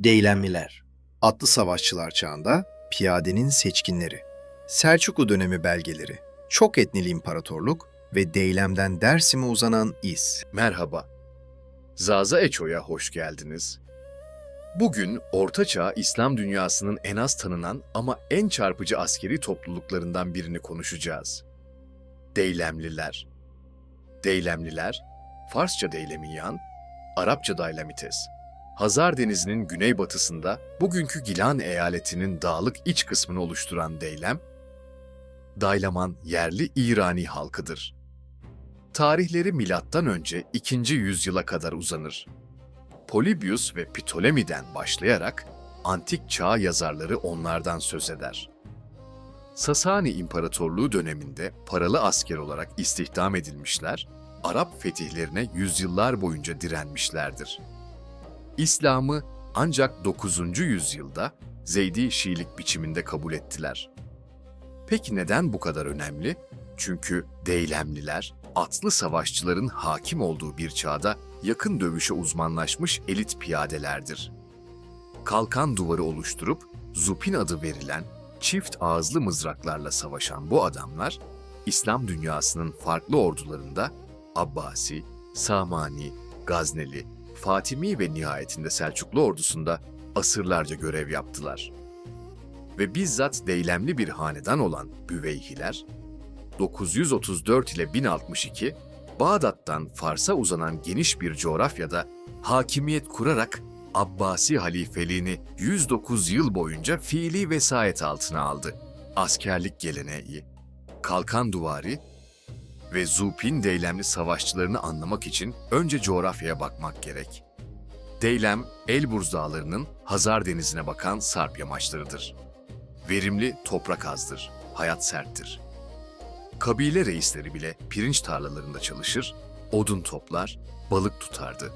Deylemliler, atlı savaşçılar çağında piyadenin seçkinleri, Selçuklu dönemi belgeleri, çok etnili imparatorluk ve Deylem'den Dersim'e uzanan iz. Merhaba, Zaza Eço'ya hoş geldiniz. Bugün Ortaçağ İslam dünyasının en az tanınan ama en çarpıcı askeri topluluklarından birini konuşacağız. Deylemliler. Deylemliler, Farsça Deylemiyan, Arapça Daylamites. Hazar Denizi'nin güneybatısında bugünkü Gilan eyaletinin dağlık iç kısmını oluşturan Deylem, Daylaman yerli İrani halkıdır. Tarihleri milattan önce 2. yüzyıla kadar uzanır. Polybius ve Ptolemy'den başlayarak antik çağ yazarları onlardan söz eder. Sasani İmparatorluğu döneminde paralı asker olarak istihdam edilmişler, Arap fetihlerine yüzyıllar boyunca direnmişlerdir. İslam'ı ancak 9. yüzyılda Zeydi Şiilik biçiminde kabul ettiler. Peki neden bu kadar önemli? Çünkü Deylemliler, atlı savaşçıların hakim olduğu bir çağda yakın dövüşe uzmanlaşmış elit piyadelerdir. Kalkan duvarı oluşturup Zupin adı verilen çift ağızlı mızraklarla savaşan bu adamlar, İslam dünyasının farklı ordularında Abbasi, Samani, Gazneli, Fatimi ve nihayetinde Selçuklu ordusunda asırlarca görev yaptılar. Ve bizzat Deylemli bir hanedan olan Büveyhiler, 934 ile 1062, Bağdat'tan Fars'a uzanan geniş bir coğrafyada hakimiyet kurarak Abbasi halifeliğini 109 yıl boyunca fiili vesayet altına aldı. Askerlik geleneği, kalkan duvarı ve Zupin Deylemli savaşçılarını anlamak için önce coğrafyaya bakmak gerek. Deylem, Elburz Dağları'nın Hazar Denizi'ne bakan sarp yamaçlarıdır. Verimli toprak azdır, hayat serttir. Kabile reisleri bile pirinç tarlalarında çalışır, odun toplar, balık tutardı.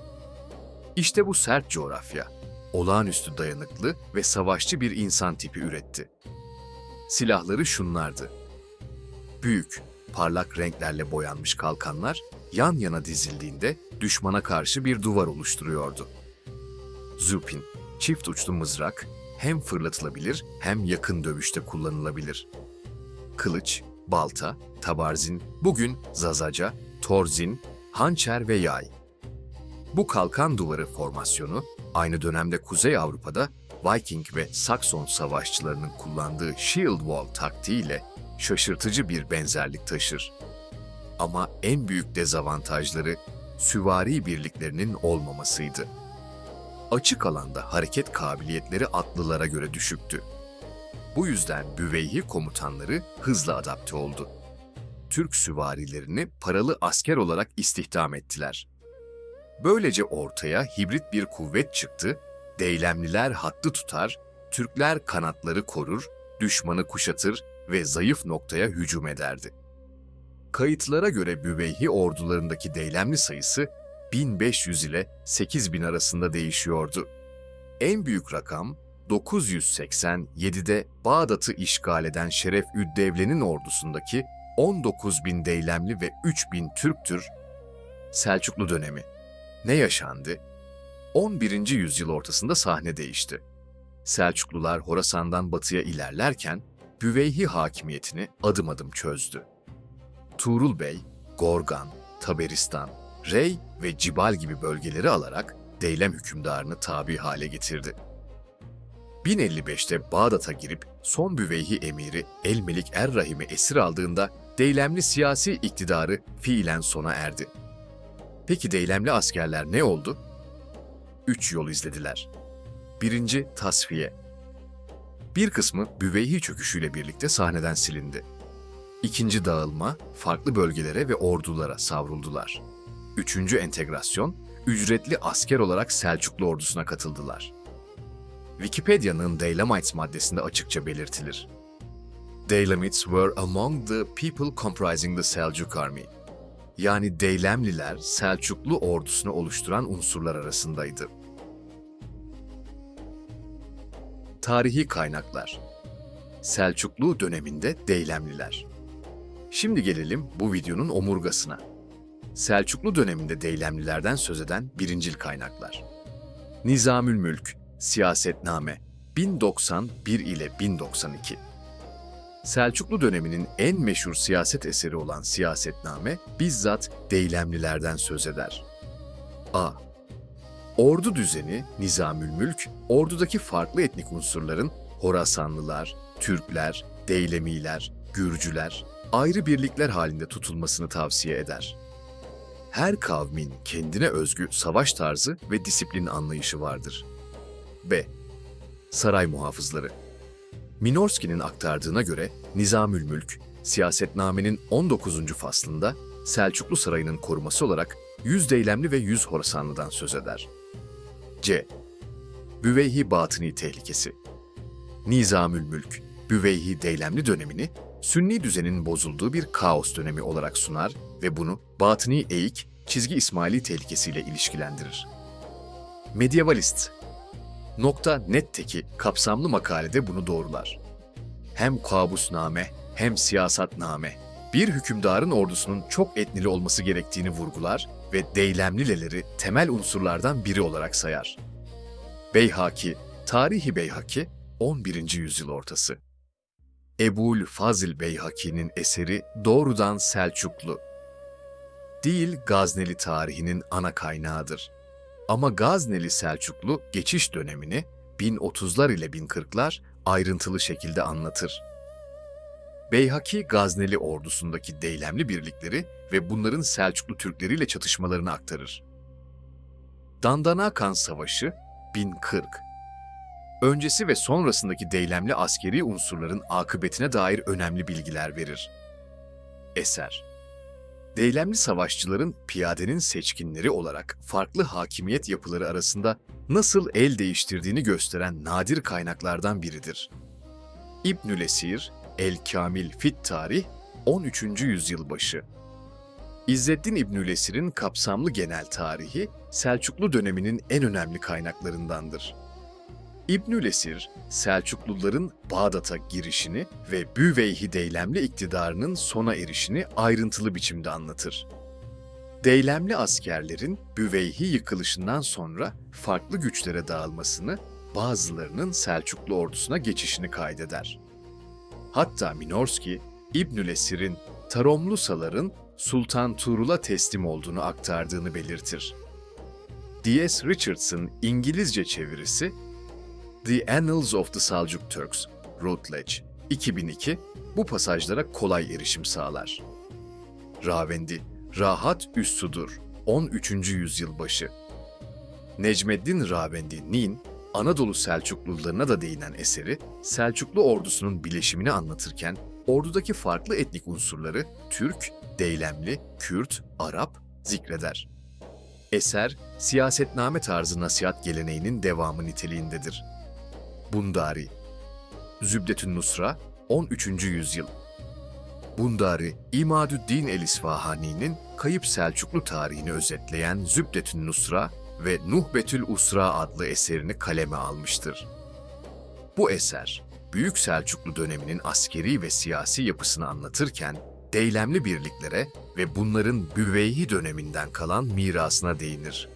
İşte bu sert coğrafya, olağanüstü dayanıklı ve savaşçı bir insan tipi üretti. Silahları şunlardı. Büyük, parlak renklerle boyanmış kalkanlar yan yana dizildiğinde düşmana karşı bir duvar oluşturuyordu. Zupin, çift uçlu mızrak, hem fırlatılabilir hem yakın dövüşte kullanılabilir. Kılıç, balta, tabarzin, bugün zazaca, torzin, hançer ve yay. Bu kalkan duvarı formasyonu, aynı dönemde Kuzey Avrupa'da Viking ve Sakson savaşçılarının kullandığı shield wall taktiğiyle şaşırtıcı bir benzerlik taşır. Ama en büyük dezavantajları süvari birliklerinin olmamasıydı. Açık alanda hareket kabiliyetleri atlılara göre düşüktü. Bu yüzden Büveyhi komutanları hızla adapte oldu. Türk süvarilerini paralı asker olarak istihdam ettiler. Böylece ortaya hibrit bir kuvvet çıktı, Deylemliler hattı tutar, Türkler kanatları korur, düşmanı kuşatır ve zayıf noktaya hücum ederdi. Kayıtlara göre Büveyhi ordularındaki Deylemli sayısı 1500 ile 8000 arasında değişiyordu. En büyük rakam 987'de Bağdat'ı işgal eden Şeref-üd-Devle'nin ordusundaki 19.000 Deylemli ve 3.000 Türktür. Selçuklu dönemi. Ne yaşandı? 11. yüzyıl ortasında sahne değişti. Selçuklular Horasan'dan batıya ilerlerken Büveyhi hakimiyetini adım adım çözdü. Tuğrul Bey, Gorgan, Taberistan, Rey ve Cibal gibi bölgeleri alarak Deylem hükümdarını tabi hale getirdi. 1055'te Bağdat'a girip son Büveyhi emiri El-Melik Er-Rahim'i esir aldığında Deylemli siyasi iktidarı fiilen sona erdi. Peki Deylemli askerler ne oldu? 3 yol izlediler. 1. Tasfiye. Bir kısmı Büveyhi çöküşüyle birlikte sahneden silindi. 2. Dağılma, farklı bölgelere ve ordulara savruldular. 3. Entegrasyon, ücretli asker olarak Selçuklu ordusuna katıldılar. Wikipedia'nın Daylamites maddesinde açıkça belirtilir. Daylamites were among the people comprising the Seljuk army. Yani Deylemliler Selçuklu ordusunu oluşturan unsurlar arasındaydı. Tarihi kaynaklar. Selçuklu döneminde Deylemliler. Şimdi gelelim bu videonun omurgasına. Selçuklu döneminde Deylemlilerden söz eden birincil kaynaklar. Nizamülmülk, Siyasetname 1091 ile 1092. Selçuklu döneminin en meşhur siyaset eseri olan Siyasetname bizzat Deylemlilerden söz eder. A. Ordu düzeni Nizamülmülk, ordudaki farklı etnik unsurların Horasanlılar, Türkler, Deylemiler, Gürcüler ayrı birlikler halinde tutulmasını tavsiye eder. Her kavmin kendine özgü savaş tarzı ve disiplin anlayışı vardır. B. Saray muhafızları. Minorski'nin aktardığına göre Nizamülmülk, Siyasetname'nin 19. faslında Selçuklu Sarayı'nın koruması olarak 100 Deylemli ve 100 Horasanlı'dan söz eder. C. Büveyhi Batıni tehlikesi. Nizamülmülk, Büveyhi Deylemli dönemini Sünni düzenin bozulduğu bir kaos dönemi olarak sunar ve bunu Batıni Eğik, çizgi İsmaili tehlikesiyle ilişkilendirir. Medievalist .net'teki kapsamlı makalede bunu doğrular. Hem kabusname hem siyasatname bir hükümdarın ordusunun çok etnili olması gerektiğini vurgular ve Deylemlileleri temel unsurlardan biri olarak sayar. Beyhaki, Tarihi Beyhaki, 11. yüzyıl ortası. Ebul Fazıl Beyhaki'nin eseri doğrudan Selçuklu değil, Gazneli tarihinin ana kaynağıdır. Ama Gazneli Selçuklu geçiş dönemini 1030'lar ile 1040'lar ayrıntılı şekilde anlatır. Beyhaki, Gazneli ordusundaki Deylemli birlikleri ve bunların Selçuklu Türkleriyle çatışmalarını aktarır. Dandanakan Savaşı 1040. Öncesi ve sonrasındaki Deylemli askeri unsurların akıbetine dair önemli bilgiler verir. Eser Deylemli savaşçıların piyadenin seçkinleri olarak farklı hakimiyet yapıları arasında nasıl el değiştirdiğini gösteren nadir kaynaklardan biridir. İbnül Esir, El-Kamil fit Tarih, 13. yüzyıl başı. İzzeddin İbnül Esir'in kapsamlı genel tarihi, Selçuklu döneminin en önemli kaynaklarındandır. İbnül Esir, Selçukluların Bağdat'a girişini ve Büveyhi Deylemli iktidarının sona erişini ayrıntılı biçimde anlatır. Deylemli askerlerin Büveyhi yıkılışından sonra farklı güçlere dağılmasını, bazılarının Selçuklu ordusuna geçişini kaydeder. Hatta Minorski, İbnül Esir'in Taromlusaların Sultan Tuğrul'a teslim olduğunu aktardığını belirtir. D.S. Richards'ın İngilizce çevirisi The Annals of the Seljuk Turks, Routledge, 2002, bu pasajlara kolay erişim sağlar. Ravendi, Rahat Üssudur, 13. yüzyıl başı. Necmeddin Ravendi'nin Anadolu Selçuklularına da değinen eseri, Selçuklu ordusunun bileşimini anlatırken, ordudaki farklı etnik unsurları Türk, Deylemli, Kürt, Arap zikreder. Eser, siyasetname tarzı nasihat geleneğinin devamı niteliğindedir. Bundari Zübdetün Nusra, 13. yüzyıl. Bundari, İmadüddin el-İsfahani'nin kayıp Selçuklu tarihini özetleyen Zübdetün Nusra ve Nuhbetül Usra adlı eserini kaleme almıştır. Bu eser, Büyük Selçuklu döneminin askeri ve siyasi yapısını anlatırken, Deylemli birliklere ve bunların Büveyhi döneminden kalan mirasına değinir.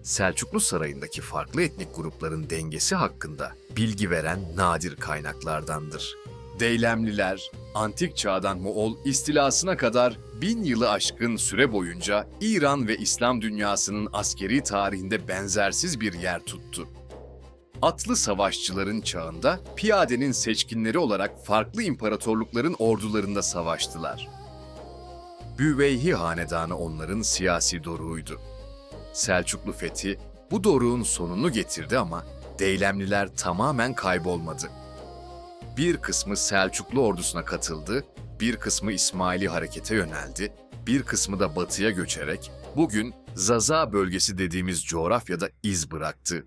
Selçuklu Sarayı'ndaki farklı etnik grupların dengesi hakkında bilgi veren nadir kaynaklardandır. Deylemliler, antik çağdan Moğol istilasına kadar 1000 yılı aşkın süre boyunca İran ve İslam dünyasının askeri tarihinde benzersiz bir yer tuttu. Atlı savaşçıların çağında piyadenin seçkinleri olarak farklı imparatorlukların ordularında savaştılar. Büveyhi hanedanı onların siyasi doruğuydu. Selçuklu fethi bu doruğun sonunu getirdi ama Deylemliler tamamen kaybolmadı. Bir kısmı Selçuklu ordusuna katıldı, bir kısmı İsmaili harekete yöneldi, bir kısmı da batıya göçerek bugün Zaza bölgesi dediğimiz coğrafyada iz bıraktı.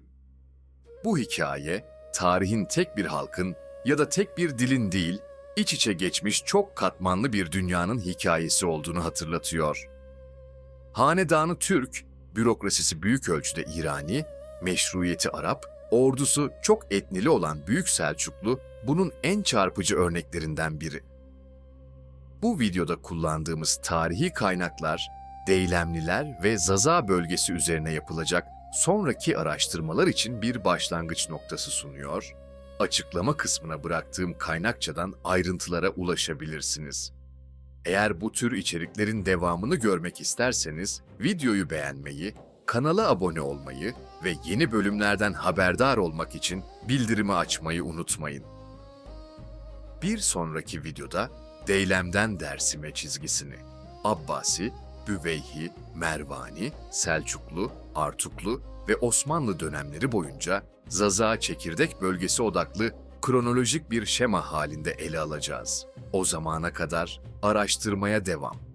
Bu hikaye, tarihin tek bir halkın ya da tek bir dilin değil, iç içe geçmiş çok katmanlı bir dünyanın hikayesi olduğunu hatırlatıyor. Hanedanı Türk, bürokrasisi büyük ölçüde İrani, meşruiyeti Arap, ordusu çok etnili olan Büyük Selçuklu bunun en çarpıcı örneklerinden biri. Bu videoda kullandığımız tarihi kaynaklar, Deylemliler ve Zaza bölgesi üzerine yapılacak sonraki araştırmalar için bir başlangıç noktası sunuyor. Açıklama kısmına bıraktığım kaynakçadan ayrıntılara ulaşabilirsiniz. Eğer bu tür içeriklerin devamını görmek isterseniz videoyu beğenmeyi, kanala abone olmayı ve yeni bölümlerden haberdar olmak için bildirimi açmayı unutmayın. Bir sonraki videoda Deylemden Dersime çizgisini Abbasi, Büveyhi, Mervani, Selçuklu, Artuklu ve Osmanlı dönemleri boyunca Zaza Çekirdek bölgesi odaklı kronolojik bir şema halinde ele alacağız. O zamana kadar araştırmaya devam.